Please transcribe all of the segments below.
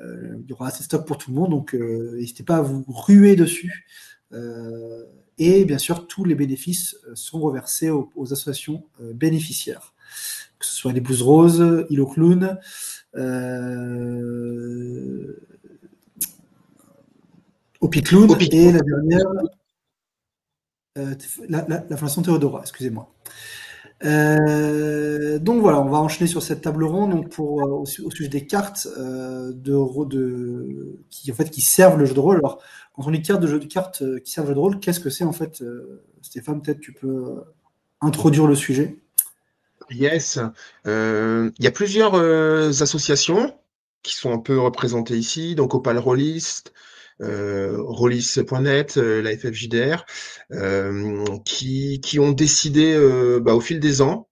Il y aura assez de stock pour tout le monde, donc n'hésitez pas à vous ruer dessus. Et bien sûr, tous les bénéfices sont reversés aux associations bénéficiaires, que ce soit les Blues Roses, Hello Clown, Hopi Clown et la dernière, la Fondation Théodora, excusez-moi. Donc voilà, on va enchaîner sur cette table ronde donc au sujet des cartes qui servent le jeu de rôle. Alors, quand on dit cartes qui servent le jeu de rôle, qu'est-ce que c'est en fait, Stéphane, peut-être tu peux introduire le sujet. Yes. Il y a plusieurs associations qui sont un peu représentées ici, donc Opal Rollist, Rollis.net, la FFJDR, qui ont décidé au fil des ans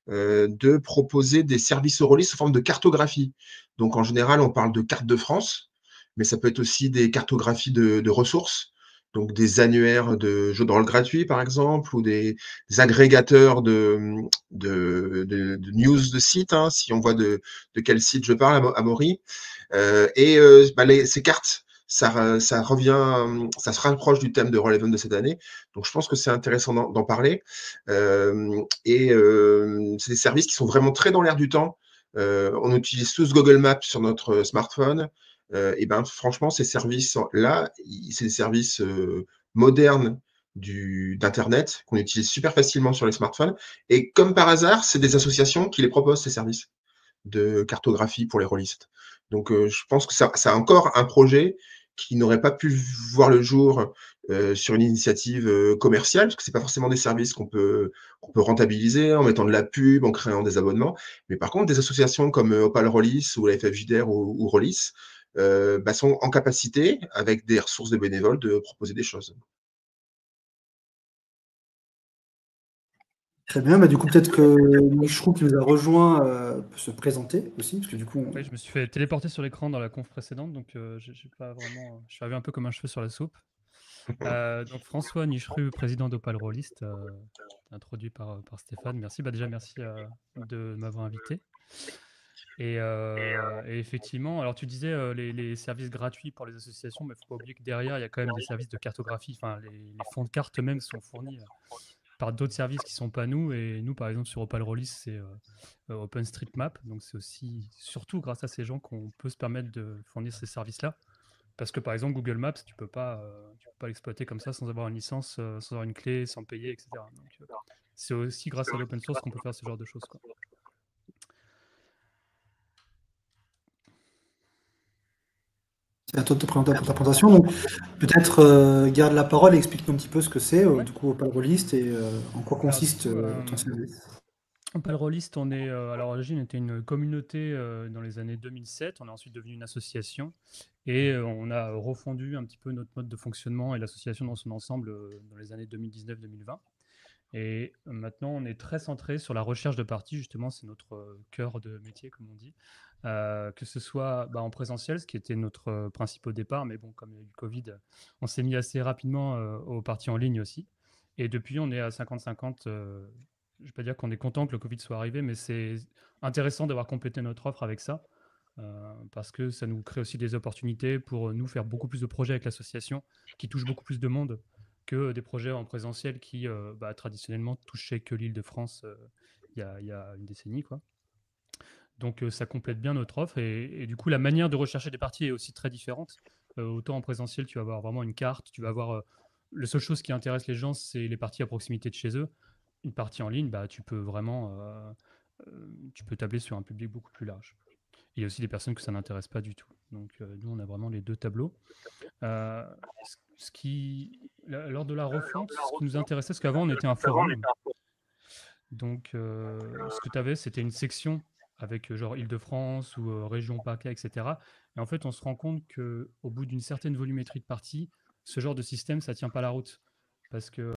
de proposer des services Rollis sous forme de cartographie. Donc en général, on parle de cartes de France, mais ça peut être aussi des cartographies de ressources, donc des annuaires de jeux de rôle gratuits par exemple, ou des agrégateurs de news de sites, hein, si on voit de quel site je parle, Amaury. Ces cartes, ça revient, ça se rapproche du thème de Roll de cette année. Donc, je pense que c'est intéressant d'en parler. C'est des services qui sont vraiment très dans l'air du temps. On utilise tous Google Maps sur notre smartphone. Franchement, ces services-là, c'est des services modernes d'Internet qu'on utilise super facilement sur les smartphones. Et comme par hasard, c'est des associations qui les proposent, ces services de cartographie pour les rôlistes. Donc, je pense que ça a encore un projet qui n'aurait pas pu voir le jour sur une initiative commerciale, parce que c'est pas forcément des services qu'on peut rentabiliser en mettant de la pub, en créant des abonnements. Mais par contre, des associations comme Opal Rollis ou la FFJDR ou Rollis sont en capacité, avec des ressources de bénévoles, de proposer des choses. Très bien, du coup peut-être que Michou qui nous a rejoint peut se présenter aussi, parce que du coup... Oui, je me suis fait téléporter sur l'écran dans la conf précédente, donc j'ai pas vraiment, je suis arrivé un peu comme un cheveu sur la soupe. Donc François Nicheru, président d'Opal Rollist, introduit par Stéphane. Merci, déjà merci de m'avoir invité. Et effectivement, alors tu disais les services gratuits pour les associations, mais il ne faut pas oublier que derrière, il y a quand même des services de cartographie. Enfin, les fonds de cartes eux-mêmes sont fournis par d'autres services qui ne sont pas nous. Et nous, par exemple, sur Opal Rollist, c'est OpenStreetMap. Donc c'est aussi, surtout grâce à ces gens qu'on peut se permettre de fournir ces services-là. Parce que par exemple, Google Maps, tu peux pas l'exploiter comme ça sans avoir une licence, sans avoir une clé, sans payer, etc. Donc, c'est aussi grâce à l'open source qu'on peut faire ce genre de choses, quoi. C'est à toi de te présenter pour ta présentation. Donc, peut-être garde la parole et explique-nous un petit peu ce que c'est, Ouais. du coup, Opal Rollist et en quoi Alors, consiste ton service. Opal Rollist, on est, à l'origine, était une communauté dans les années 2007. On est ensuite devenu une association et on a refondu un petit peu notre mode de fonctionnement et l'association dans son ensemble dans les années 2019-2020. Et maintenant, on est très centré sur la recherche de parties. Justement, c'est notre cœur de métier, comme on dit. Que ce soit en présentiel, ce qui était notre principe au départ, mais bon, comme il y a eu le Covid, on s'est mis assez rapidement aux parties en ligne aussi. Et depuis, on est à 50-50. Je ne vais pas dire qu'on est content que le Covid soit arrivé, mais c'est intéressant d'avoir complété notre offre avec ça, parce que ça nous crée aussi des opportunités pour nous faire beaucoup plus de projets avec l'association, qui touchent beaucoup plus de monde que des projets en présentiel qui, traditionnellement, touchaient que l'Île-de-France il y a une décennie, quoi. Donc ça complète bien notre offre et du coup la manière de rechercher des parties est aussi très différente. Autant en présentiel, tu vas avoir vraiment une carte, tu vas avoir la seule chose qui intéresse les gens, c'est les parties à proximité de chez eux. Une partie en ligne, tu peux vraiment tu peux tabler sur un public beaucoup plus large. Il y a aussi des personnes que ça n'intéresse pas du tout. Donc nous on a vraiment les deux tableaux. Euh, Lors de la refonte, ce qui nous intéressait, parce qu'avant on était un forum, donc ce que tu avais, c'était une section avec genre Île-de-France ou région PACA, etc. Et en fait, on se rend compte qu'au bout d'une certaine volumétrie de parties, ce genre de système, ça tient pas la route. Parce que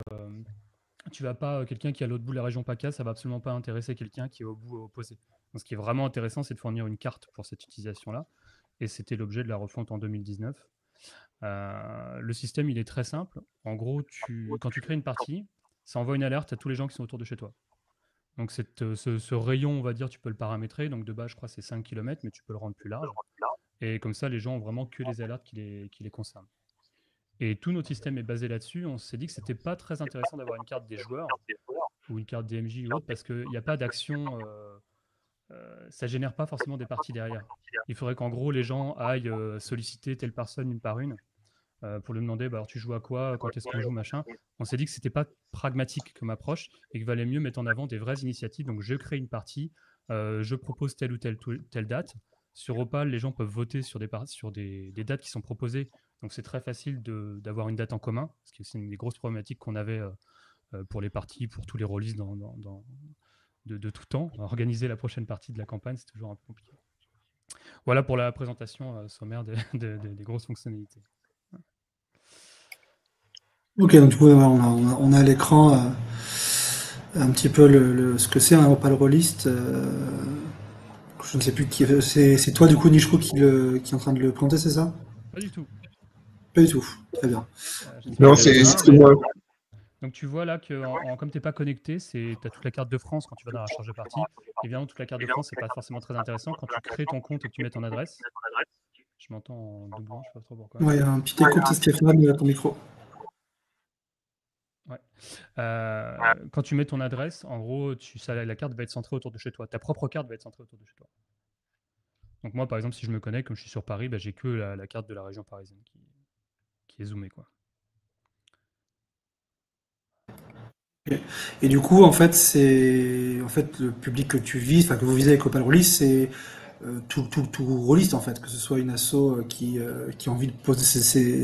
tu vas pas, quelqu'un qui est à l'autre bout de la région PACA, ça va absolument pas intéresser quelqu'un qui est au bout opposé. Donc, ce qui est vraiment intéressant, c'est de fournir une carte pour cette utilisation-là. Et c'était l'objet de la refonte en 2019. Le système, il est très simple. En gros, quand tu crées une partie, ça envoie une alerte à tous les gens qui sont autour de chez toi. Donc ce rayon, on va dire, tu peux le paramétrer. Donc de base, je crois, c'est 5 km, mais tu peux le rendre plus large. Et comme ça, les gens ont vraiment que les alertes qui les concernent. Et tout notre système est basé là-dessus. On s'est dit que c'était pas très intéressant d'avoir une carte des joueurs ou une carte DMJ ou autre parce qu'il n'y a pas d'action. Ça génère pas forcément des parties derrière. Il faudrait qu'en gros les gens aillent solliciter telle personne une par une pour lui demander bah, alors tu joues à quoi, quand est-ce qu'on joue, machin. On s'est dit que c'était pas pragmatique comme approche et qu'il valait mieux mettre en avant des vraies initiatives. Donc je crée une partie, je propose telle ou telle date. Sur Opal, les gens peuvent voter sur des dates qui sont proposées. Donc c'est très facile d'avoir une date en commun, parce que c'est une des grosses problématiques qu'on avait pour les parties, pour tous les releases de tout temps. Organiser la prochaine partie de la campagne, c'est toujours un peu compliqué. Voilà pour la présentation sommaire des grosses fonctionnalités. Ok, donc du coup, on a à l'écran un petit peu ce que c'est un Opal Rollist. Je ne sais plus qui. C'est toi, du coup, Nishro, qui est en train de le planter, c'est ça? Pas du tout. Pas du tout. Très bien. Je ne sais Non, pas si c'est mais... moi. Donc tu vois là que comme tu n'es pas connecté, tu as toute la carte de France quand tu vas dans la charge de partie. Évidemment, toute la carte de France, c'est pas forcément très intéressant. Quand tu crées ton compte et que tu mets ton adresse, je m'entends en doublon, je sais pas trop pourquoi. Ouais, il y a un petit écho, petit Stéphane, à ton micro. Ouais. Quand tu mets ton adresse, en gros, la carte va être centrée autour de chez toi. Ta propre carte va être centrée autour de chez toi. Donc moi, par exemple, si je me connecte, comme je suis sur Paris, bah, j'ai que la carte de la région parisienne qui est zoomée, quoi. Et du coup, en fait, le public que tu vises, enfin que vous visez avec Opal Rollist, c'est tout rôliste en fait, que ce soit une asso qui a envie de poser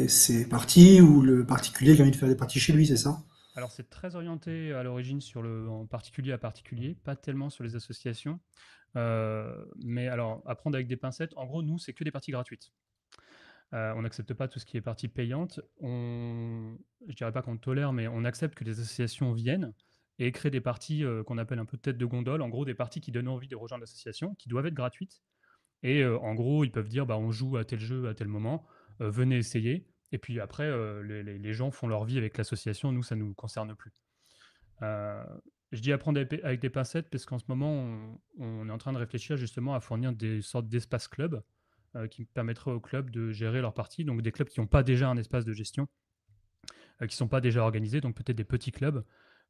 ses parties ou le particulier qui a envie de faire des parties chez lui, c'est ça? Alors c'est très orienté à l'origine en particulier à particulier, pas tellement sur les associations. Mais alors, à prendre avec des pincettes, en gros, nous, c'est que des parties gratuites. On n'accepte pas tout ce qui est partie payante. Je dirais pas qu'on tolère, mais on accepte que les associations viennent et créent des parties qu'on appelle un peu tête de gondole, en gros des parties qui donnent envie de rejoindre l'association, qui doivent être gratuites. Et en gros, ils peuvent dire bah, on joue à tel jeu à tel moment, venez essayer. Et puis après, les gens font leur vie avec l'association, nous, ça ne nous concerne plus. Euh, je dis apprendre avec des pincettes parce qu'en ce moment, on est en train de réfléchir justement à fournir des sortes d'espaces clubs qui permettraient aux clubs de gérer leur partie. Donc des clubs qui n'ont pas déjà un espace de gestion, qui ne sont pas déjà organisés, donc peut-être des petits clubs.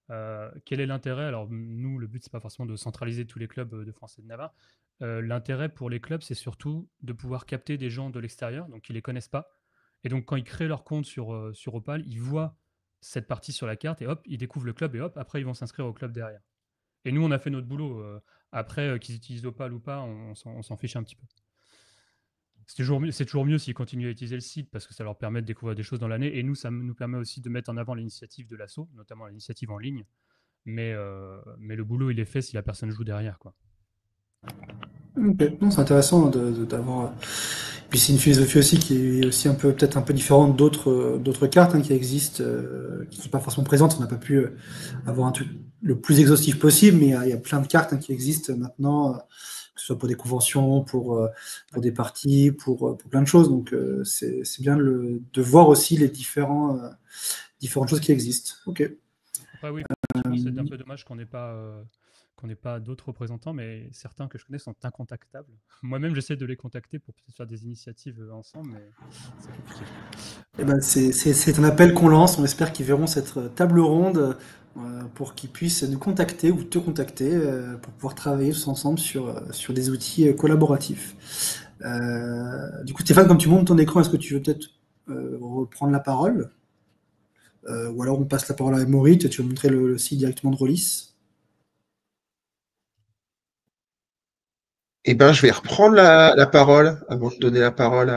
Quel est l'intérêt? Alors nous, le but, c'est pas forcément de centraliser tous les clubs de France et de Navarre. L'intérêt pour les clubs, c'est surtout de pouvoir capter des gens de l'extérieur, donc qui ne les connaissent pas. Et donc quand ils créent leur compte sur Opal, ils voient cette partie sur la carte et hop, ils découvrent le club et hop, après ils vont s'inscrire au club derrière. Et nous, on a fait notre boulot. Après, qu'ils utilisent Opal ou pas, on s'en fiche un petit peu. C'est toujours mieux s'ils continuent à utiliser le site parce que ça leur permet de découvrir des choses dans l'année. Et nous, ça nous permet aussi de mettre en avant l'initiative de l'asso, notamment l'initiative en ligne. Mais le boulot, il est fait si la personne joue derrière, quoi. Ok. Non, c'est intéressant d'avoir. Puis c'est une philosophie aussi qui est aussi peut-être un peu différente d'autres cartes qui existent, qui ne sont pas forcément présentes. On n'a pas pu avoir un truc le plus exhaustif possible, mais il y a plein de cartes qui existent maintenant, que ce soit pour des conventions, pour des parties, pour plein de choses. Donc c'est bien de voir aussi les différentes choses qui existent. Ok. Après, oui, effectivement, c'est un peu dommage qu'on n'ait pas d'autres représentants, mais certains que je connais sont incontactables. Moi-même, j'essaie de les contacter pour peut-être faire des initiatives ensemble, mais c'est compliqué. Eh ben, c'est un appel qu'on lance. On espère qu'ils verront cette table ronde pour qu'ils puissent nous contacter ou te contacter pour pouvoir travailler tous ensemble sur des outils collaboratifs. Du coup, Stéphane, comme tu montes ton écran, est-ce que tu veux peut-être reprendre la parole? Ou alors on passe la parole à Maurice et tu veux montrer le site directement de Rollis? Eh ben, je vais reprendre la parole avant de donner la parole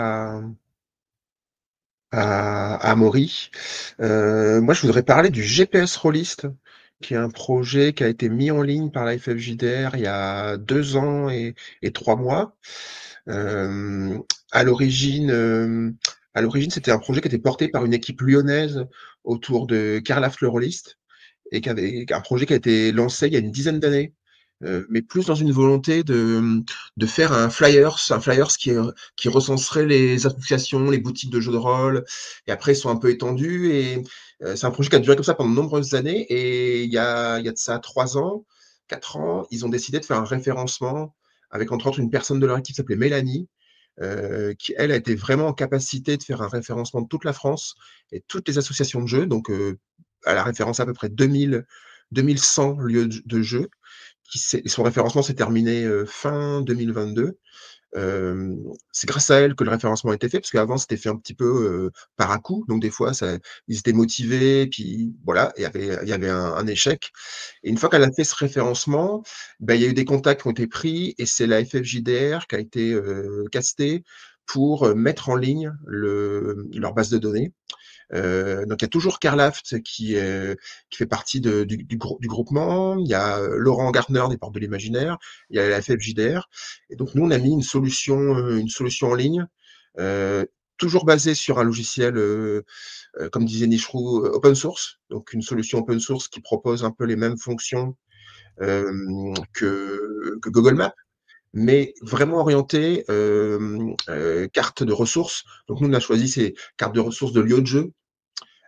à Maury. Moi, je voudrais parler du GPS Rollist, qui est un projet qui a été mis en ligne par la FFJDR il y a 2 ans et 3 mois. À l'origine, c'était un projet qui était porté par une équipe lyonnaise autour de Carla Fleurolist et un projet qui a été lancé il y a une dizaine d'années, mais plus dans une volonté de faire un flyers qui recenserait les associations, les boutiques de jeux de rôle. Et après, ils sont un peu étendus et c'est un projet qui a duré comme ça pendant de nombreuses années. Et il y a de ça 3 ans, 4 ans, ils ont décidé de faire un référencement avec entre autres une personne de leur équipe qui s'appelait Mélanie, qui, elle, a été vraiment en capacité de faire un référencement de toute la France et toutes les associations de jeux. Donc, elle a référencé à peu près 2100 lieux de jeux. Son référencement s'est terminé fin 2022. C'est grâce à elle que le référencement a été fait, parce qu'avant, c'était fait un petit peu par à-coup. Donc, des fois, ils étaient motivés, puis voilà, il y avait un échec. Et une fois qu'elle a fait ce référencement, ben, il y a eu des contacts qui ont été pris, et c'est la FFJDR qui a été castée pour mettre en ligne leur base de données. Donc il y a toujours Carlaft qui fait partie du groupement. Il y a Laurent Gardner des Portes de l'Imaginaire. Il y a la FFJDR. Et donc nous, on a mis une solution en ligne, euh, toujours basée sur un logiciel, comme disait Nichroux, open source. Donc une solution open source qui propose un peu les mêmes fonctions que Google Maps, mais vraiment orientée carte de ressources. Donc nous, on a choisi ces cartes de ressources de lieux de jeu.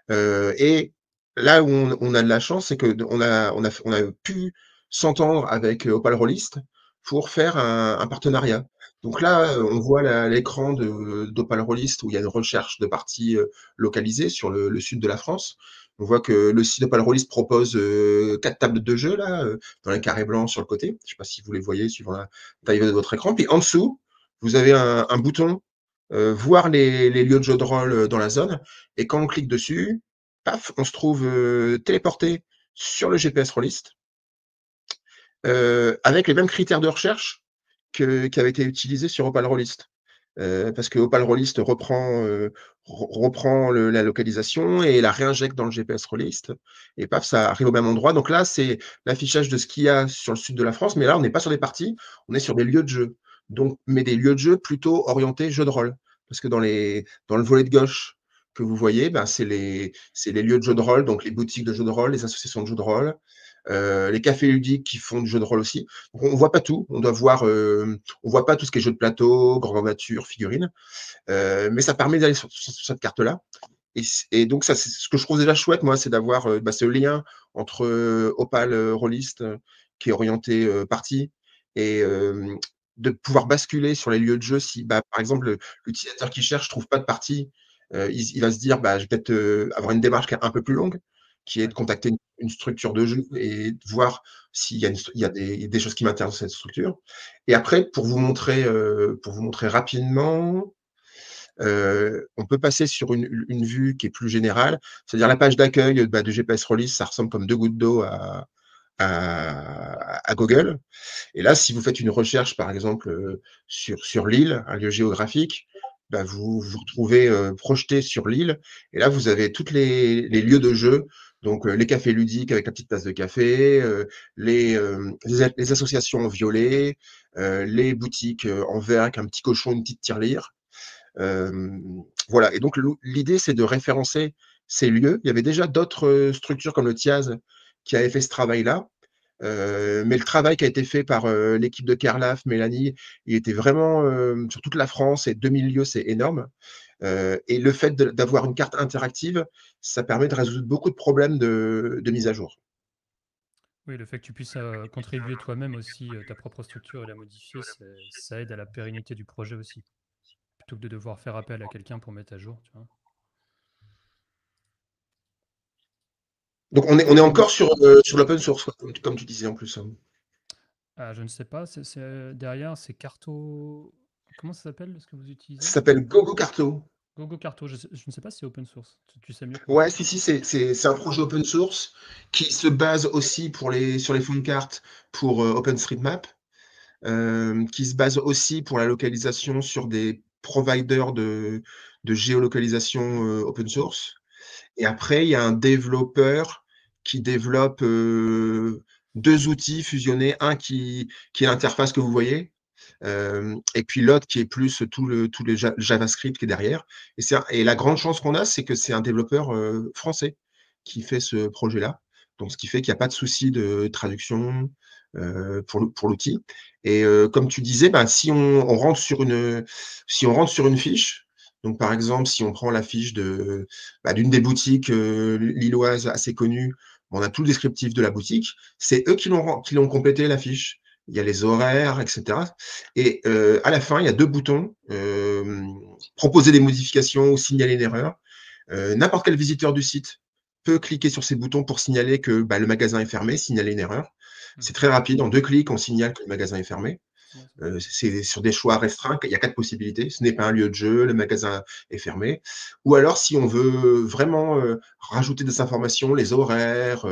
Et là où on a de la chance, c'est qu'on a pu s'entendre avec Opal Rollist pour faire un partenariat. Donc là, on voit l'écran d'Opal Rollist où il y a une recherche de parties localisées sur le sud de la France. On voit que le site d'Opal Rollist propose 4 tables de jeu là, dans les carrés blancs sur le côté. Je ne sais pas si vous les voyez suivant la taille de votre écran. Puis en dessous, vous avez un bouton voir les lieux de jeu de rôle dans la zone. Et quand on clique dessus, paf, on se trouve téléporté sur le GPS Rollist, avec les mêmes critères de recherche qui avaient été utilisés sur Opal Rollist. Parce que Opal Rollist reprend la localisation et la réinjecte dans le GPS Rollist. Et paf, ça arrive au même endroit. Donc là, c'est l'affichage de ce qu'il y a sur le sud de la France. Mais là, on n'est pas sur des parties, on est sur des lieux de jeu. Donc, mais des lieux de jeu plutôt orientés jeu de rôle. Parce que dans le volet de gauche que vous voyez, ben, c'est les lieux de jeu de rôle, donc les boutiques de jeux de rôle, les associations de jeux de rôle, les cafés ludiques qui font du jeu de rôle aussi. Donc, on voit pas tout. On voit pas tout ce qui est jeu de plateau, grandeur nature, figurines. Mais ça permet d'aller sur cette carte-là. Et donc, ça, c'est ce que je trouve déjà chouette, moi, c'est d'avoir ce lien entre Opal Rollist, qui est orienté partie, et de pouvoir basculer sur les lieux de jeu si, par exemple, l'utilisateur qui cherche ne trouve pas de partie, il va se dire, je vais peut-être avoir une démarche qui est un peu plus longue, qui est de contacter une structure de jeu et de voir s'il y a des choses qui m'intéressent dans cette structure. Et après, pour vous montrer rapidement, on peut passer sur une vue qui est plus générale, c'est-à-dire la page d'accueil de GPS Rollist, ça ressemble comme deux gouttes d'eau à Google. Et là, si vous faites une recherche, par exemple, sur l'île, un lieu géographique, vous vous retrouvez projeté sur l'île. Et là, vous avez tous les lieux de jeu, donc les cafés ludiques avec la petite tasse de café, les associations en violet, les boutiques en vert avec un petit cochon, une petite tirelire. Voilà. Et donc, l'idée, c'est de référencer ces lieux. Il y avait déjà d'autres structures comme le TIAZ qui avaient fait ce travail-là. Mais le travail qui a été fait par l'équipe de Carlaf, Mélanie, il était vraiment sur toute la France, et 2000 lieux, c'est énorme. Et le fait d'avoir une carte interactive, ça permet de résoudre beaucoup de problèmes de mise à jour. Oui, le fait que tu puisses contribuer toi-même aussi ta propre structure et la modifier, ça aide à la pérennité du projet aussi, plutôt que de devoir faire appel à quelqu'un pour mettre à jour. Tu vois. Donc on est encore sur l'open source, comme tu disais en plus. Ah, je ne sais pas, derrière, c'est Carto. Comment ça s'appelle ce que vous utilisez? Ça s'appelle GoGoCarto. GoGoCarto, je ne sais pas si c'est open source. Tu sais mieux que moi. Ouais, si, c'est un projet open source qui se base aussi sur les fonds de cartes pour OpenStreetMap, qui se base aussi pour la localisation sur des providers de géolocalisation open source. Et après, il y a un développeur qui développe deux outils fusionnés, un qui est l'interface que vous voyez, et puis l'autre qui est plus tout le JavaScript qui est derrière. Et la grande chance qu'on a, c'est que c'est un développeur français qui fait ce projet-là. Donc, ce qui fait qu'il n'y a pas de souci de traduction pour l'outil. Et comme tu disais, si on rentre sur une fiche, donc par exemple, si on prend la fiche d'une des boutiques lilloises assez connues, on a tout le descriptif de la boutique. C'est eux qui l'ont complété la fiche. il y a les horaires, etc. Et à la fin, il y a 2 boutons, proposer des modifications ou signaler une erreur. N'importe quel visiteur du site peut cliquer sur ces boutons pour signaler que le magasin est fermé, signaler une erreur. C'est très rapide, en 2 clics, on signale que le magasin est fermé. C'est sur des choix restreints, il y a 4 possibilités. Ce n'est pas un lieu de jeu, le magasin est fermé. Ou alors, si on veut vraiment rajouter des informations, les horaires,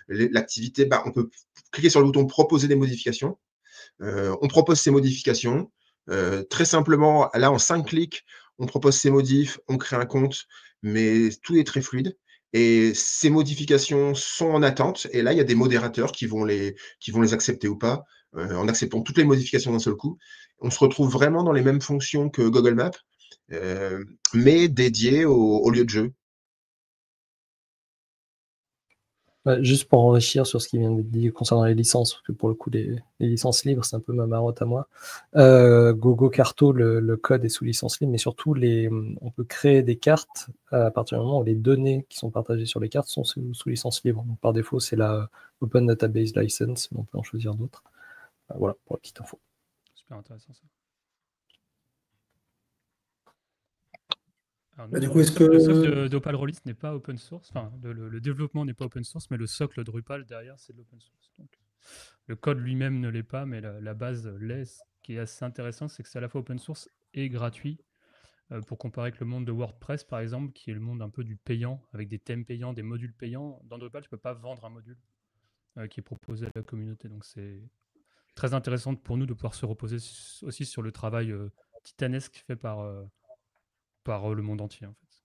l'activité, on peut cliquer sur le bouton proposer des modifications. On propose ces modifications. Très simplement, là, en 5 clics, on propose ces modifs, on crée un compte, mais tout est très fluide. Et ces modifications sont en attente. Et là, il y a des modérateurs qui vont les accepter ou pas, en acceptant toutes les modifications d'un seul coup. On se retrouve vraiment dans les mêmes fonctions que Google Maps, mais dédiées au lieu de jeu. Juste pour enrichir sur ce qui vient d'être dit concernant les licences, parce que pour le coup, les licences libres, c'est un peu ma marotte à moi. GoGoCarto, le code est sous licence libre, mais surtout, on peut créer des cartes à partir du moment où les données qui sont partagées sur les cartes sont sous licence libre. Donc, par défaut, c'est la Open Database License, mais on peut en choisir d'autres. Voilà, pour la petite info. Super intéressant ça. Alors, Du coup, est-ce que le socle d'Opal Release n'est pas open source, enfin le développement n'est pas open source, mais le socle Drupal derrière c'est de l'open source. Donc, le code lui-même ne l'est pas, mais la base l'est. Ce qui est assez intéressant, c'est que c'est à la fois open source et gratuit. Pour comparer avec le monde de WordPress par exemple, qui est le monde un peu du payant, avec des thèmes payants, des modules payants. Dans Drupal, tu peux pas vendre un module qui est proposé à la communauté. Donc c'est très intéressant pour nous de pouvoir se reposer aussi sur le travail titanesque fait par le monde entier en fait.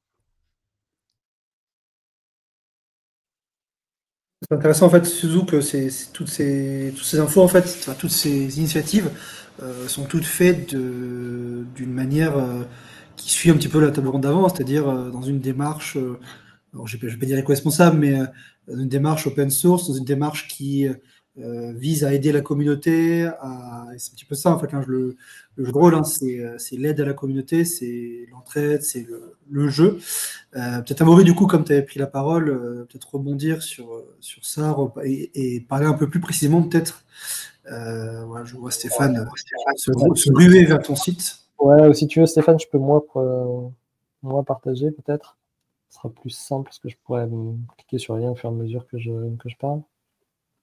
c'est intéressant en fait, surtout que toutes ces infos en fait, enfin, toutes ces initiatives sont toutes faites d'une manière qui suit un petit peu la table ronde d'avant, c'est-à-dire dans une démarche, alors je vais pas dire éco-responsable, mais dans une démarche open source, dans une démarche qui vise à aider la communauté. C'est un petit peu ça en fait, hein, le jeu de rôle, hein, c'est l'aide à la communauté, c'est l'entraide, c'est le jeu. Peut-être Amaury, du coup, comme tu avais pris la parole, peut-être rebondir sur ça et parler un peu plus précisément, peut-être. Voilà, je vois Stéphane se ruer vers ton site. Ouais, ou si tu veux, Stéphane, je peux moi partager peut-être. Ce sera plus simple parce que je pourrais cliquer sur rien au fur et à mesure que je parle.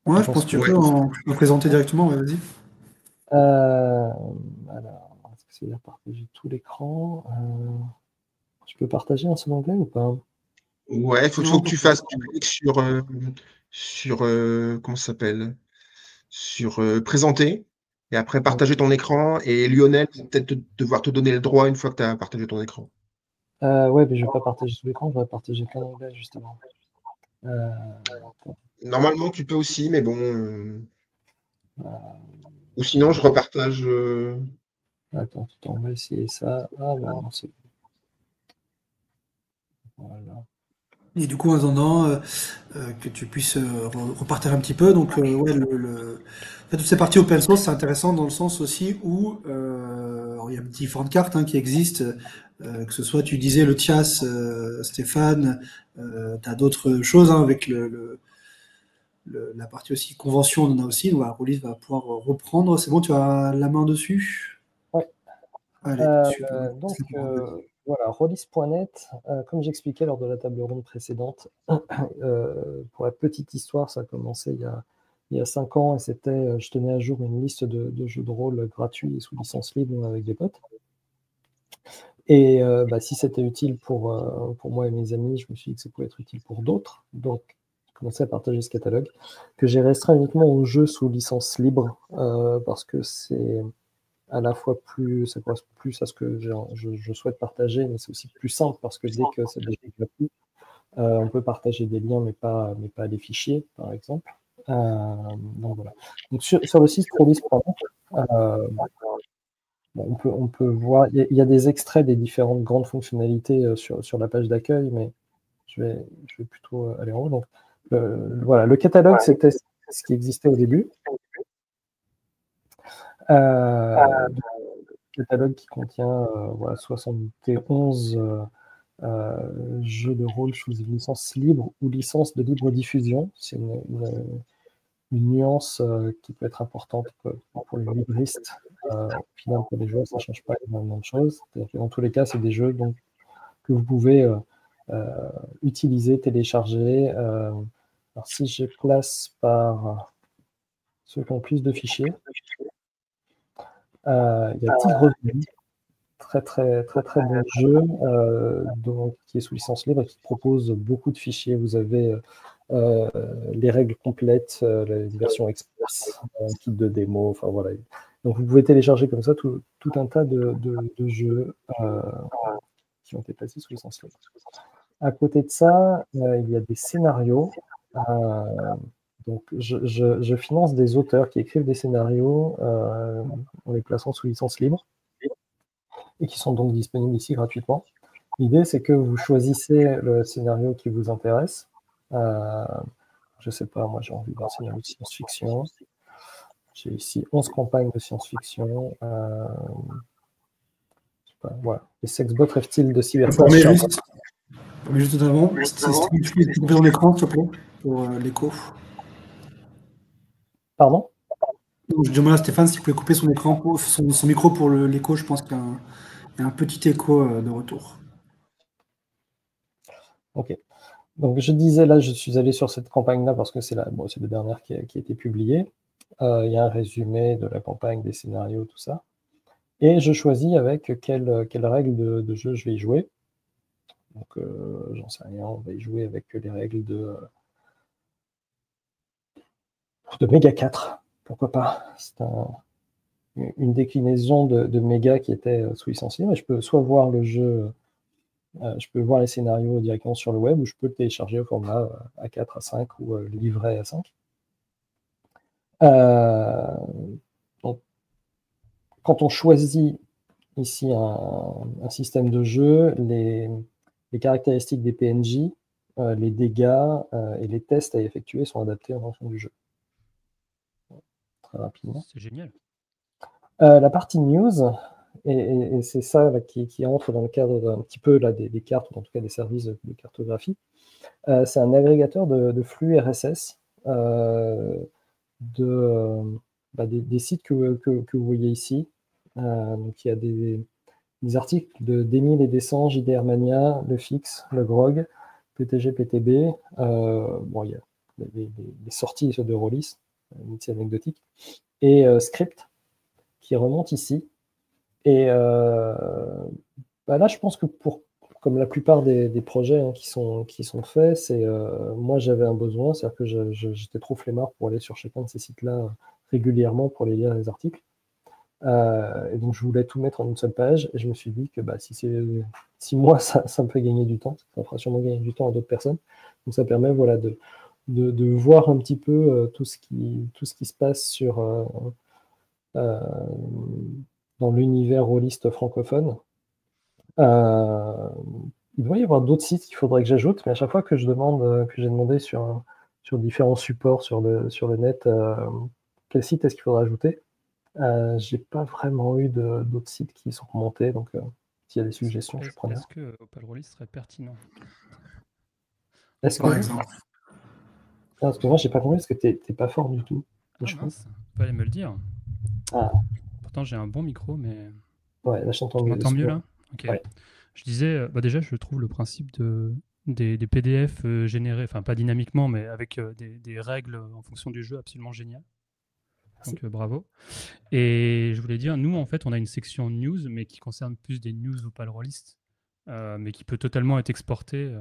Ouais, je pense que tu peux en présenter directement, ouais, vas-y. Alors, est-ce que c'est bien partager tout l'écran Je peux partager un seul onglet ou pas? Ouais, il faut que tu fasses du clic sur comment ça s'appelle? Sur présenter, et après partager ton écran, et Lionel va peut-être devoir te donner le droit une fois que tu as partagé ton écran. Ouais, mais je ne vais pas partager tout l'écran, je vais partager qu'un onglet justement. Normalement, tu peux aussi, mais bon. Ou sinon, je repartage. Attends, on va essayer ça. Ah bah non, c'est bon. Voilà. Et du coup, en attendant que tu puisses repartager un petit peu, donc ouais, en fait, toutes ces parties open source, c'est intéressant dans le sens aussi où alors, il y a différentes cartes hein, qui existent, que ce soit, tu disais le TIAS, Stéphane, tu as d'autres choses hein, avec la partie aussi convention, on en a aussi, donc voilà, Rollis va pouvoir reprendre. C'est bon, tu as la main dessus? Ouais. Allez, super. Donc voilà, Rollis.net, comme j'expliquais lors de la table ronde précédente, pour la petite histoire, ça a commencé il y a 5 ans et c'était, je tenais à jour une liste de jeux de rôle gratuits et sous licence libre avec des potes. Et si c'était utile pour moi et mes amis, je me suis dit que ça pouvait être utile pour d'autres. Donc, j'ai commencé à partager ce catalogue que j'ai restreint uniquement aux jeux sous licence libre parce que c'est à la fois ça correspond plus à ce que je souhaite partager, mais c'est aussi plus simple parce que dès que c'est déjà gratuit, on peut partager des liens, mais pas des fichiers, par exemple. Donc voilà. Donc sur le site Rollis.net, on peut voir, il y a des extraits des différentes grandes fonctionnalités sur la page d'accueil, mais je vais plutôt aller en haut. Donc, voilà, le catalogue, c'était ce qui existait au début. Catalogue qui contient 71 jeux de rôle sous licence libre ou licence de libre diffusion. C'est une nuance qui peut être importante pour les libristes. Au final, pour les joueurs, ça ne change pas énormément de choses. Dans tous les cas, c'est des jeux donc, que vous pouvez utiliser, télécharger. Alors, si je classe par ceux qui ont plus de fichiers, il y a Tigre Bleu, très bon jeu donc, qui est sous licence libre et qui propose beaucoup de fichiers. Vous avez les règles complètes, la version express, un kit de démo, enfin voilà. Donc vous pouvez télécharger comme ça tout un tas de jeux qui ont été placés sous licence libre. À côté de ça, il y a des scénarios. Donc je finance des auteurs qui écrivent des scénarios en les plaçant sous licence libre et qui sont donc disponibles ici gratuitement. L'idée, c'est que vous choisissez le scénario qui vous intéresse. Je sais pas, moi j'ai envie d'un scénario de science-fiction. J'ai ici 11 campagnes de science-fiction. Voilà. Les sexbots rêvent-ils de cyberpunk? Mais juste avant, tu peux couper ton écran, s'il te plaît, pour l'écho. Pardon? Je demande à Stéphane s'il pouvait couper son écran, son micro pour l'écho. Je pense qu'il y a un petit écho de retour. Ok. Donc je disais, là, je suis allé sur cette campagne-là parce que c'est la dernière qui a été publiée. Il y a un résumé de la campagne, des scénarios, tout ça. Et je choisis avec quelle règle de jeu je vais y jouer. Donc, j'en sais rien, on va y jouer avec les règles de Mega 4. Pourquoi pas? C'est une déclinaison de Mega qui était sous licence libre. Et je peux soit voir le jeu, je peux voir les scénarios directement sur le web, ou je peux le télécharger au format A4, A5 ou le livret A5. Donc, quand on choisit ici un système de jeu, les caractéristiques des PNJ, les dégâts et les tests à effectuer sont adaptés en fonction du jeu. Très rapidement. C'est génial. La partie news, et c'est ça là, qui entre dans le cadre d'un petit peu là, des cartes, ou en tout cas des services de cartographie, c'est un agrégateur de flux RSS des sites que vous voyez ici. Donc il y a des articles d'Emile et Descends, JDR Mania, Le Fix, Le Grog, PTG, PTB. Il y a des sorties de Rollis, métier anecdotique, et Script qui remonte ici. Et là, je pense que comme la plupart des projets qui sont faits, c'est moi j'avais un besoin, c'est-à-dire que j'étais trop flemmard pour aller sur chacun de ces sites-là régulièrement pour les lire les articles. Et donc je voulais tout mettre en une seule page, et je me suis dit que si moi ça me fait gagner du temps, ça fera sûrement gagner du temps à d'autres personnes. Donc ça permet de voir un petit peu tout ce qui se passe dans l'univers rôliste francophone. Il doit y avoir d'autres sites qu'il faudrait que j'ajoute, mais à chaque fois que j'ai demandé sur différents supports sur le net quel site est-ce qu'il faudrait ajouter, j'ai pas vraiment eu d'autres sites qui sont remontés, donc s'il y a des suggestions, je prends. Est-ce que Opal Rollis serait pertinent? Est-ce que Par exemple. parce que moi j'ai pas compris, parce que t'es pas fort du tout. Ah mince, fallait me le dire. Ah. Pourtant j'ai un bon micro, mais... Ouais, là je t'entends mieux. Tu m'entends mieux là? Ok. Ouais. Je disais, déjà je trouve le principe des PDF générés, enfin pas dynamiquement, mais avec des règles en fonction du jeu absolument génial. Donc bravo. Et je voulais dire, nous en fait on a une section news, mais qui concerne plus des news Opal Rollist, mais qui peut totalement être exportée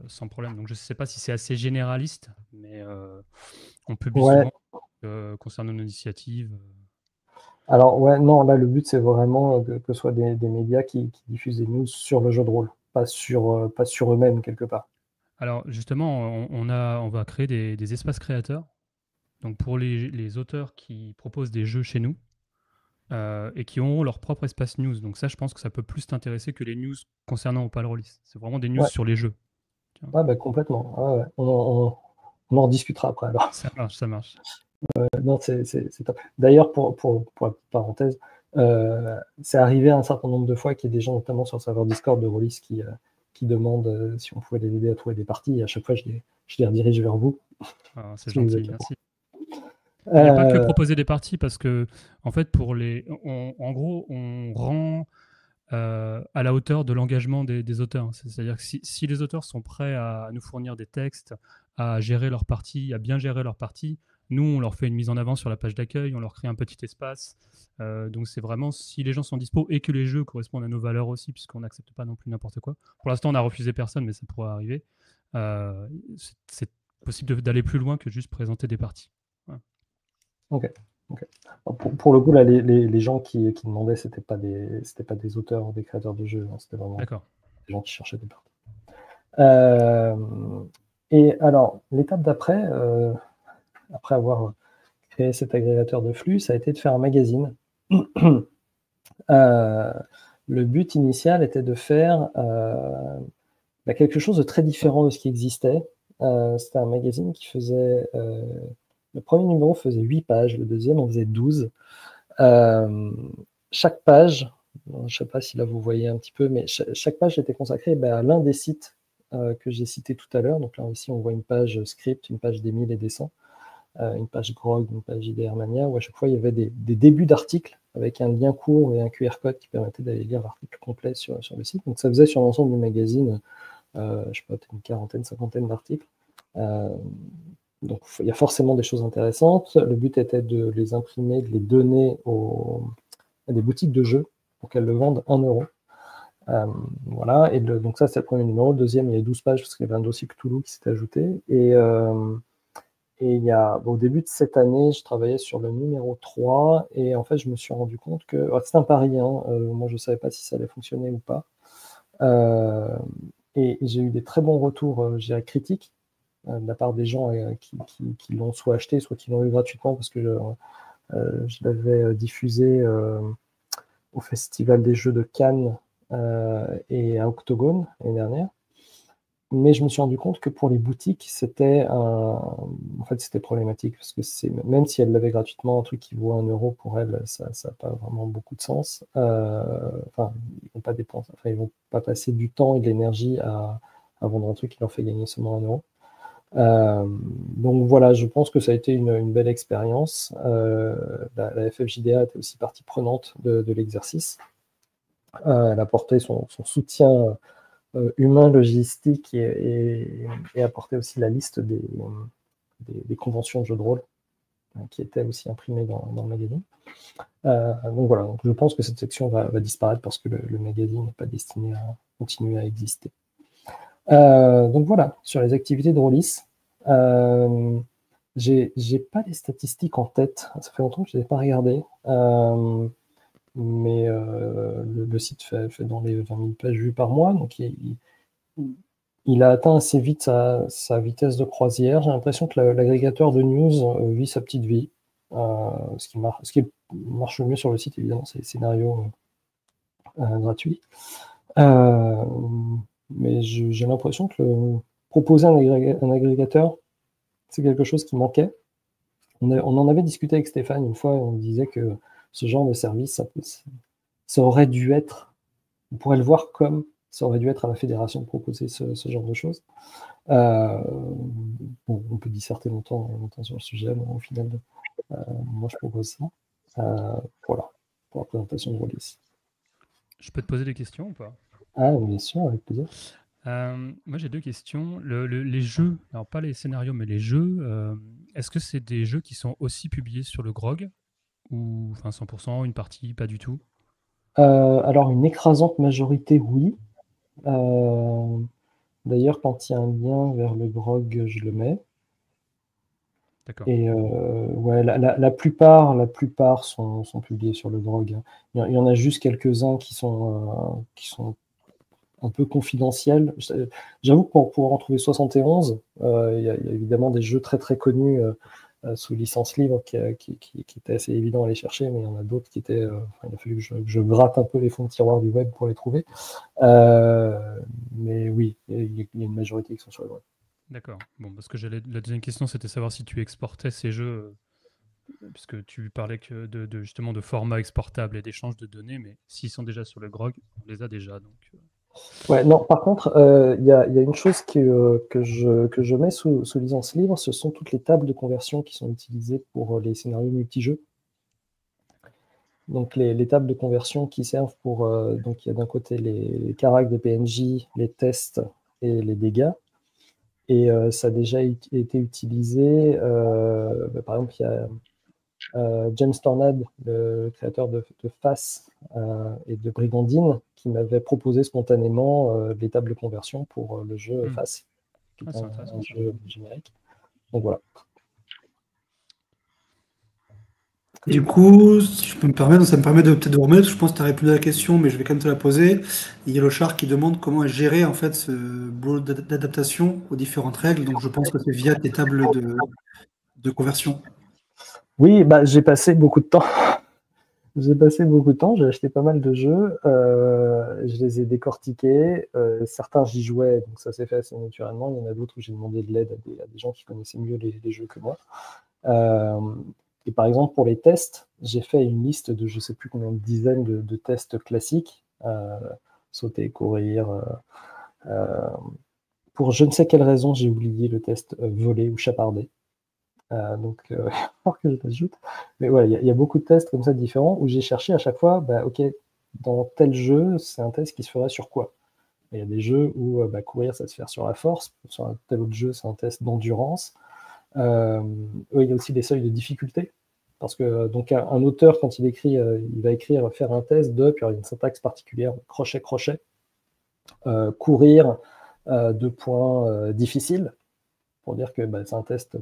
sans problème. Donc je ne sais pas si c'est assez généraliste, mais on publie souvent concernant nos initiatives. Alors non, là le but c'est vraiment que ce soit des médias qui diffusent des news sur le jeu de rôle, pas sur eux-mêmes quelque part. Alors justement, on va créer des espaces créateurs. Donc pour les auteurs qui proposent des jeux chez nous et qui auront leur propre espace news. Donc ça, je pense que ça peut plus t'intéresser que les news concernant Opal Rollis. C'est vraiment des news sur les jeux. Ouais, complètement. Ouais. On en rediscutera après alors. Ça marche. Non, c'est top. D'ailleurs, pour la parenthèse, c'est arrivé un certain nombre de fois qu'il y ait des gens, notamment sur le serveur Discord de Rollis, qui demandent si on pouvait les aider à trouver des parties. Et à chaque fois, je les redirige vers vous. Ah, c'est Si vous gentil, êtes là pour. merci. Il n'y a pas que Euh, proposer des parties parce que, en fait, en gros, on rend à la hauteur de l'engagement des auteurs. C'est-à-dire que si les auteurs sont prêts à nous fournir des textes, à gérer leur partie, à bien gérer leur partie, nous, on leur fait une mise en avant sur la page d'accueil, on leur crée un petit espace. Donc, c'est vraiment si les gens sont dispo et que les jeux correspondent à nos valeurs aussi, puisqu'on n'accepte pas non plus n'importe quoi. Pour l'instant, on n'a refusé personne, mais ça pourrait arriver. Euh, c'est possible d'aller plus loin que juste présenter des parties. Voilà. ok. Ok. Pour le coup, là, les gens qui demandaient, c'était pas des auteurs ou des créateurs de jeux, hein, c'était vraiment D'accord. des gens qui cherchaient des parties. Euh, et alors, l'étape d'après, après avoir créé cet agrégateur de flux, ça a été de faire un magazine. Le but initial était de faire quelque chose de très différent de ce qui existait. C'était un magazine qui faisait... le premier numéro faisait 8 pages, le deuxième en faisait 12. Chaque page, je ne sais pas si là vous voyez un petit peu, mais chaque page était consacrée à l'un des sites que j'ai cités tout à l'heure. Donc là, ici, on voit une page script, une page des 1000 et des 100, une page Grog, une page IDR Mania, où à chaque fois, il y avait des débuts d'articles avec un lien court et un QR code qui permettait d'aller lire l'article complet sur le site. Donc ça faisait sur l'ensemble du magazine, je ne sais pas, une quarantaine, cinquantaine d'articles. Donc il y a forcément des choses intéressantes. Le but était de les imprimer, de les donner à des boutiques de jeux pour qu'elles le vendent 1 euro. Voilà, et donc ça c'est le premier numéro. Le deuxième, il y a 12 pages parce qu'il y avait un dossier Cthulhu qui s'était ajouté. Et il y a, au début de cette année, je travaillais sur le numéro 3 et en fait je me suis rendu compte que c'était un pari, hein, moi je ne savais pas si ça allait fonctionner ou pas. Et j'ai eu des très bons retours, je dirais, critiques de la part des gens qui l'ont soit acheté, soit qui l'ont eu gratuitement parce que je l'avais diffusé au Festival des Jeux de Cannes et à Octogone l'année dernière. Mais je me suis rendu compte que pour les boutiques, en fait, c'était problématique parce que même si elles l'avaient gratuitement, un truc qui vaut 1 euro pour elles, ça n'a pas vraiment beaucoup de sens. Enfin, ils vont pas dépenser, enfin, ils vont pas passer du temps et de l'énergie à vendre un truc qui leur fait gagner seulement 1 euro. Donc voilà, je pense que ça a été une belle expérience. La FFJDA était aussi partie prenante de l'exercice. Elle a apporté son soutien humain, logistique et apporté aussi la liste des conventions de jeux de rôle qui étaient aussi imprimées dans le magazine. Donc voilà, donc je pense que cette section va disparaître parce que le magazine n'est pas destiné à continuer à exister. Donc voilà, sur les activités de Rollis, j'ai pas les statistiques en tête, ça fait longtemps que je ne les ai pas regardées, mais le site fait dans les 20 000 pages vues par mois, donc il a atteint assez vite sa vitesse de croisière. J'ai l'impression que l'agrégateur de news vit sa petite vie. Ce qui marche le mieux sur le site, évidemment, c'est les scénarios gratuits. Mais j'ai l'impression que proposer un agrégateur, c'est quelque chose qui manquait. On en avait discuté avec Stéphane une fois, et on disait que ce genre de service, ça aurait dû être, on pourrait le voir comme ça aurait dû être à la fédération de proposer ce genre de choses. Bon, on peut disserter longtemps sur le sujet, mais au final, moi je propose ça. Voilà, pour la présentation de Rollis. Je peux te poser des questions ou pas? Ah, bien sûr, avec plaisir. Moi, j'ai 2 questions. Les jeux, alors pas les scénarios, mais les jeux, est-ce que c'est des jeux qui sont aussi publiés sur le GROG? Ou enfin 100%, une partie, pas du tout? Alors, une écrasante majorité, oui. D'ailleurs, quand il y a un lien vers le GROG, je le mets. D'accord. Et ouais, la plupart sont publiés sur le GROG, hein. Il y en a juste quelques-uns qui sont un peu confidentiels. J'avoue que pour en trouver 71, il y a évidemment des jeux très très connus sous licence libre qui étaient assez évidents à aller chercher, mais il y en a d'autres qui étaient. Il a fallu que je gratte un peu les fonds de tiroir du web pour les trouver. Mais oui, il y a une majorité qui sont sur le web. D'accord. Bon, parce que la deuxième question, c'était savoir si tu exportais ces jeux, puisque tu parlais que justement de format exportable et d'échange de données, mais s'ils sont déjà sur le GROG, on les a déjà. Donc, Ouais, non, par contre, il y a une chose que je mets sous licence libre, ce sont toutes les tables de conversion qui sont utilisées pour les scénarios multijeux. Donc les tables de conversion qui servent pour, donc il y a d'un côté les caracs des PNJ, les tests et les dégâts. Et ça a déjà été utilisé, par exemple, il y a James Tornad, le créateur de FAS et de Brigandine, qui m'avait proposé spontanément les tables de conversion pour le jeu FAS, qui est c'est un intéressant, ça. jeu générique. Donc voilà. Du coup, si je peux me permettre, ça me permet de peut-être de remettre, je pense que tu as répondu à la question, mais je vais quand même te la poser. Il y a le char qui demande comment est géré en fait ce boulot d'adaptation aux différentes règles. Donc je pense que c'est via tes tables de conversion. Oui, bah, j'ai passé beaucoup de temps. J'ai passé beaucoup de temps, j'ai acheté pas mal de jeux, je les ai décortiqués. Certains j'y jouais, donc ça s'est fait assez naturellement. Il y en a d'autres où j'ai demandé de l'aide à des gens qui connaissaient mieux les jeux que moi. Et par exemple, pour les tests, j'ai fait une liste de je ne sais plus combien de dizaines de tests classiques, sauter, courir. Pour je ne sais quelle raison, j'ai oublié le test voler ou chaparder. Donc, faut que je l'ajoute. Mais ouais, il y a beaucoup de tests comme ça différents où j'ai cherché à chaque fois, bah, ok, dans tel jeu, c'est un test qui se ferait sur quoi? Il y a des jeux où bah, courir, ça se fait sur la force. Sur un tel autre jeu, c'est un test d'endurance. Il y a aussi des seuils de difficulté. Parce que donc un auteur, quand il écrit, il va écrire, faire un test de, puis il y a une syntaxe particulière, crochet-crochet, courir, 2 points, difficile, pour dire que bah, c'est un test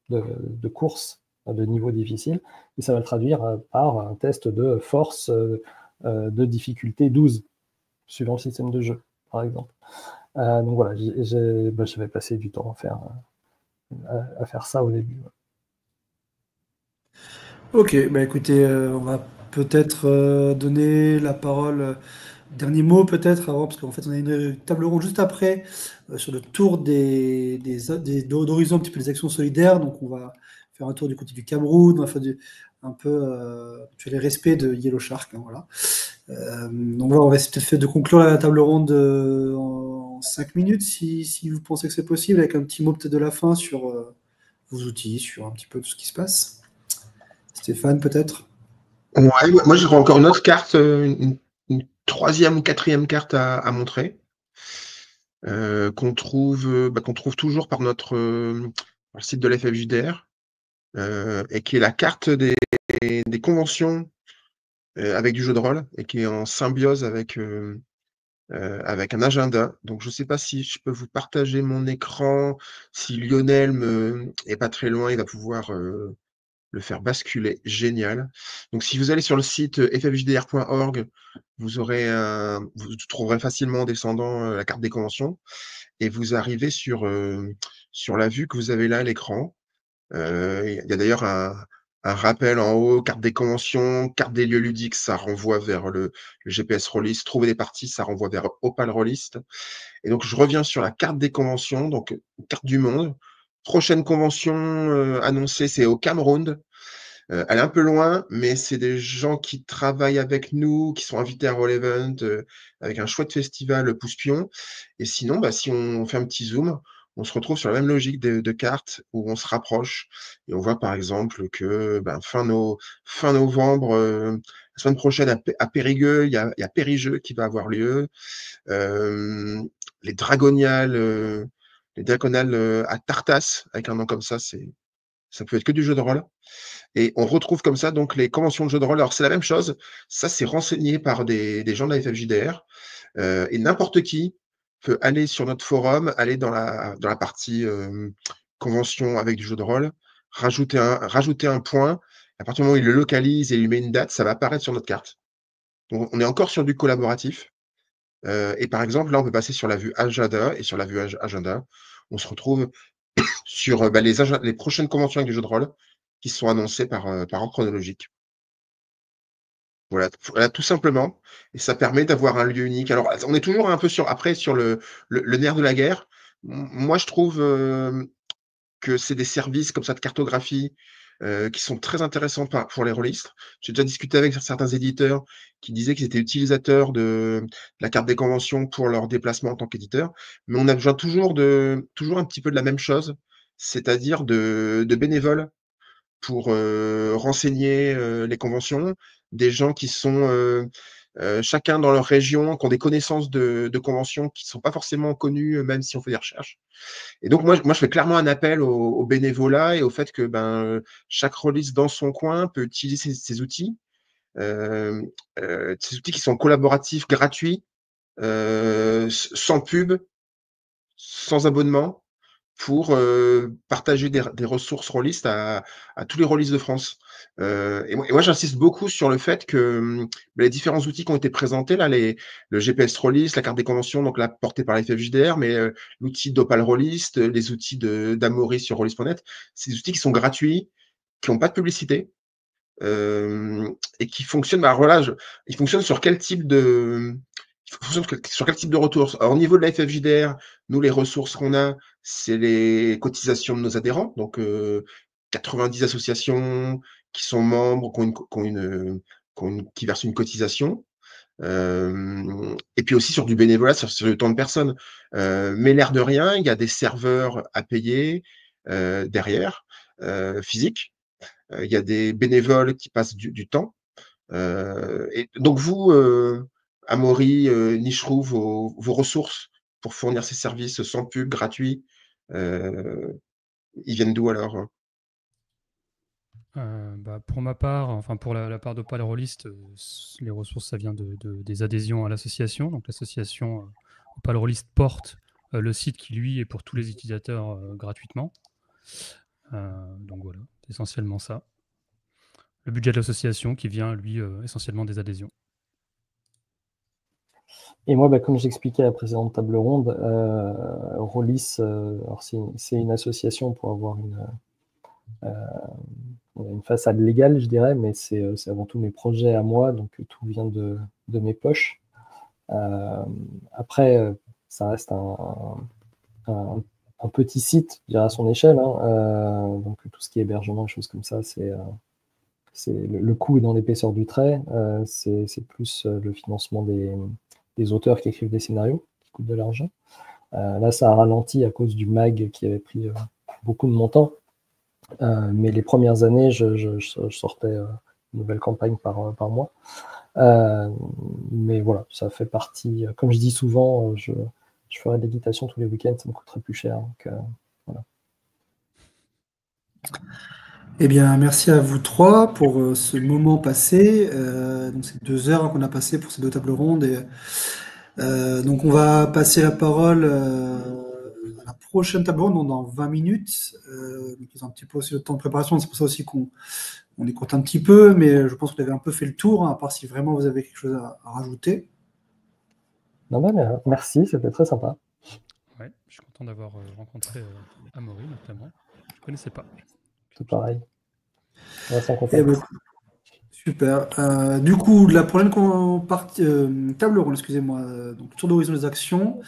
de course de niveau difficile, et ça va le traduire par un test de force de difficulté 12, suivant le système de jeu, par exemple. Donc voilà, j'avais passé du temps à faire ça au début. Ok, bah écoutez, on va peut-être donner la parole, dernier mot peut-être avant, parce qu'en fait on a une table ronde juste après sur le tour d'horizon, un petit peu des actions solidaires. Donc on va faire un tour du côté du Cameroun, on va faire un peu sur les respects de Yellow Shark. Hein, voilà. Donc voilà, on va essayer peut-être de conclure la table ronde en 5 minutes, si vous pensez que c'est possible, avec un petit mot peut-être de la fin sur vos outils, sur un petit peu tout ce qui se passe. Stéphane, peut-être? Ouais, moi j'aurais encore une autre carte, une troisième ou quatrième carte à montrer, qu'on trouve toujours par par le site de l'FFJDR, et qui est la carte des conventions avec du jeu de rôle, et qui est en symbiose avec un agenda. Donc je ne sais pas si je peux vous partager mon écran. Si Lionel est pas très loin, il va pouvoir le faire basculer. Génial. Donc si vous allez sur le site ffjdr.org, vous trouverez facilement en descendant la carte des conventions, et vous arrivez sur la vue que vous avez là à l'écran. Il y a d'ailleurs un rappel en haut, carte des conventions, carte des lieux ludiques, ça renvoie vers le GPS Rollist. Trouver des parties, ça renvoie vers Opal Rollist. Et donc, je reviens sur la carte des conventions, donc carte du monde. Prochaine convention annoncée, c'est au Cameroun. Elle est un peu loin, mais c'est des gens qui travaillent avec nous, qui sont invités à Roll Event, avec un chouette festival Pouce-Pion. Et sinon, bah, si on fait un petit zoom, on se retrouve sur la même logique de cartes où on se rapproche. Et on voit par exemple que fin novembre, la semaine prochaine à Périgueux, il y a Périgeux qui va avoir lieu. Les Dragoniales, à Tartas, avec un nom comme ça peut être que du jeu de rôle. Et on retrouve comme ça donc les conventions de jeux de rôle. Alors c'est la même chose, ça c'est renseigné par des gens de la FFJDR, et n'importe qui peut aller sur notre forum, aller dans la partie convention avec du jeu de rôle, rajouter un point. À partir du moment où il le localise et il lui met une date, ça va apparaître sur notre carte. Donc on est encore sur du collaboratif. Et par exemple, là, on peut passer sur la vue agenda, et sur la vue agenda, on se retrouve sur les prochaines conventions avec du jeu de rôle qui sont annoncées par ordre chronologique. Voilà, tout simplement. Et ça permet d'avoir un lieu unique. Alors, on est toujours un peu sur le nerf de la guerre. Moi, je trouve que c'est des services comme ça de cartographie qui sont très intéressants pour les rôlistes. J'ai déjà discuté avec certains éditeurs qui disaient qu'ils étaient utilisateurs de la carte des conventions pour leur déplacement en tant qu'éditeur, mais on a besoin toujours un petit peu de la même chose, c'est-à-dire de bénévoles pour renseigner les conventions, des gens qui sont chacun dans leur région, qui ont des connaissances de conventions qui ne sont pas forcément connues, même si on fait des recherches. Et donc, moi, je fais clairement un appel au bénévolat et au fait que chaque rôliste dans son coin peut utiliser ces outils, ces outils qui sont collaboratifs, gratuits, sans pub, sans abonnement, pour partager des ressources rôlistes à tous les rôlistes de France. Et moi, j'insiste beaucoup sur le fait que les différents outils qui ont été présentés, là, le GPS Rollist, la carte des conventions, donc là, portée par la FFJDR, mais l'outil d'Opal Rollist, les outils d'Amaury sur Rollist.net, c'est des outils qui sont gratuits, qui n'ont pas de publicité, et qui fonctionnent, ils fonctionnent sur quel type de ressources. Alors, au niveau de la FFJDR, nous, les ressources qu'on a, c'est les cotisations de nos adhérents, donc 90 associations qui sont membres, qui versent une cotisation. Et puis aussi sur du bénévolat, sur le temps de personnes. Mais l'air de rien, il y a des serveurs à payer derrière, physiques. Il y a des bénévoles qui passent du temps. Et donc vous, Amaury, Nicherou, vos ressources pour fournir ces services sans pub, gratuits, ils viennent d'où alors? Pour ma part, enfin pour la part d'Opal Rollist, les ressources, ça vient des adhésions à l'association. Donc l'association Opal Rollist porte le site qui, lui, est pour tous les utilisateurs gratuitement. Donc voilà, c'est essentiellement ça. Le budget de l'association qui vient, lui, essentiellement des adhésions. Et moi, comme j'expliquais à la précédente table ronde, Rollis, alors c'est une association pour avoir une façade légale, je dirais, mais c'est avant tout mes projets à moi, donc tout vient de mes poches. Après, ça reste un petit site, je dirais, à son échelle, hein, donc tout ce qui est hébergement, choses comme ça, le coût est dans l'épaisseur du trait, c'est plus le financement des auteurs qui écrivent des scénarios, qui coûtent de l'argent. Là, ça a ralenti à cause du MAG qui avait pris beaucoup de mon temps. Mais les premières années, je sortais une nouvelle campagne par mois. Mais voilà, ça fait partie. Comme je dis souvent, je ferai de l'équitation tous les week-ends, ça me coûterait plus cher. Donc, voilà. Eh bien, merci à vous trois pour ce moment passé. Donc, c'est 2 heures qu'on a passé pour ces 2 tables rondes. Et, donc, on va passer la parole à la prochaine table ronde dans 20 minutes. Donc, ils ont un petit peu aussi le temps de préparation. C'est pour ça aussi qu'on écoute un petit peu, mais je pense que vous avez un peu fait le tour, hein, à part si vraiment vous avez quelque chose à rajouter. Non, mais merci, c'était très sympa. Ouais, je suis content d'avoir rencontré Amaury notamment. Je ne connaissais pas. Tout pareil. On reste en contact. Eh ben, super. Du coup, la prochaine table ronde, excusez-moi, donc tour d'horizon des actions.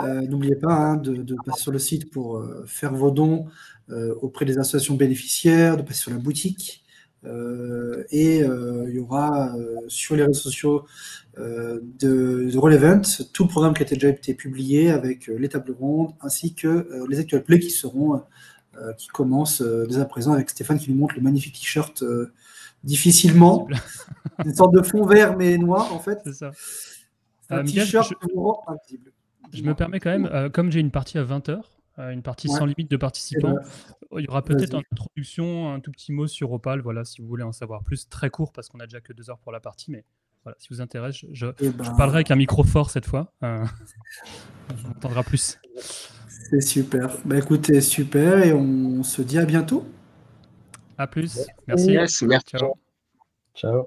N'oubliez pas, hein, de passer sur le site pour faire vos dons auprès des associations bénéficiaires, de passer sur la boutique. Et il y aura sur les réseaux sociaux de Roll-Event tout le programme qui a déjà été publié avec les tables rondes ainsi que les actual plays qui commencent dès à présent avec Stéphane qui nous montre le magnifique t-shirt difficilement. Une sorte de fond vert mais noir en fait. C'est ça. C'est un t-shirt invisible. Je me permets quand même, comme j'ai une partie à 20h, une partie sans limite de participants, il y aura peut-être en introduction un tout petit mot sur Opal, voilà, si vous voulez en savoir plus, très court parce qu'on a déjà que 2 heures pour la partie, mais voilà, si vous intéresse, je parlerai avec un micro fort cette fois, on entendra plus. C'est super. Écoutez, super, et on se dit à bientôt. À plus. Merci. Yes, merci. Ciao.